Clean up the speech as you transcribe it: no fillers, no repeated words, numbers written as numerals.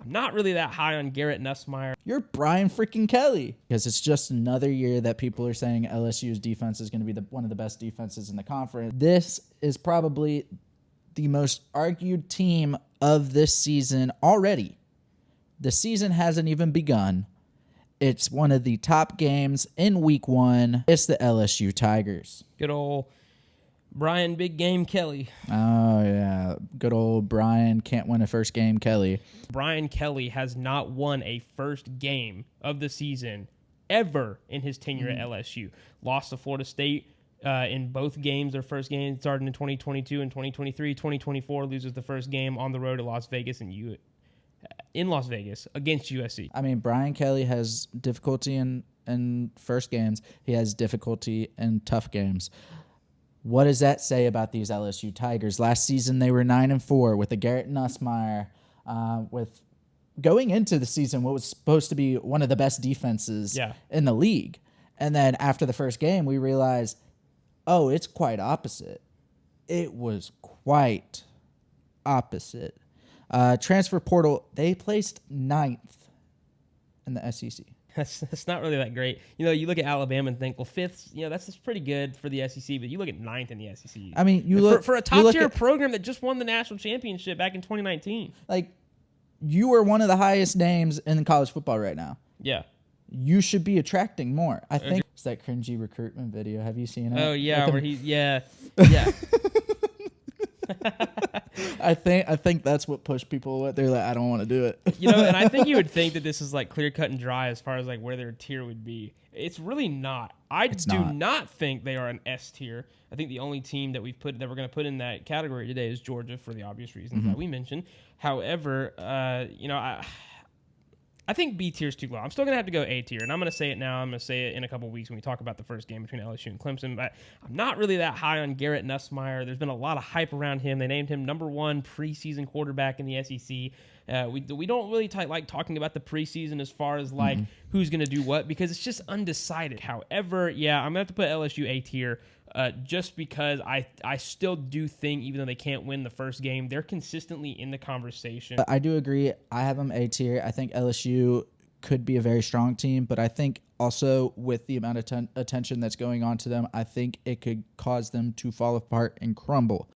I'm not really that high on Garrett Nussmeier. You're Brian freaking Kelly. Because it's just another year that people are saying LSU's defense is going to be one of the best defenses in the conference. This is probably the most argued team of this season already. The season hasn't even begun. It's one of the top games in week 1. It's the LSU Tigers. Good old Brian Big Game Kelly. Oh, yeah. Good old Brian can't win a first game Kelly. Brian Kelly has not won a first game of the season ever in his tenure at LSU. Lost to Florida State in both games. Their first game started in 2022 and 2023. 2024 loses the first game on the road at Las Vegas in Las Vegas against USC. I mean, Brian Kelly has difficulty in first games. He has difficulty in tough games. What does that say about these LSU Tigers? Last season, they were 9-4 with a Garrett Nussmeier, with going into the season, what was supposed to be one of the best defenses in the league. And then after the first game, we realized, oh, it's quite opposite. It was quite opposite. Transfer portal, they placed 9th in the SEC. That's not really that great. You look at Alabama and think, well, 5th, that's just pretty good for the SEC, but you look at 9th in the SEC. I mean, you look for a top-tier program that just won the national championship back in 2019. Like, you are one of the highest names in college football right now. Yeah. You should be attracting more. I think it's that cringy recruitment video. Have you seen it? Oh, yeah, where he's, yeah. I think that's what pushed people away. They're like, I don't want to do it. And I think you would think that this is like clear cut and dry as far as like where their tier would be. It's really not. I do not think they are an S tier. I think the only team that we're going to put in that category today is Georgia for the obvious reasons that we mentioned. However, I think B tier is too low. I'm still going to have to go A tier, and I'm going to say it now. I'm going to say it in a couple weeks when we talk about the first game between LSU and Clemson. But I'm not really that high on Garrett Nussmeier. There's been a lot of hype around him. They named him number 1 preseason quarterback in the SEC. We don't really like talking about the preseason as far as like who's going to do what because it's just undecided. However, I'm going to have to put LSU A tier. Just because I still do think, even though they can't win the first game, they're consistently in the conversation. I do agree. I have them A tier. I think LSU could be a very strong team, but I think also with the amount of attention that's going on to them, I think it could cause them to fall apart and crumble.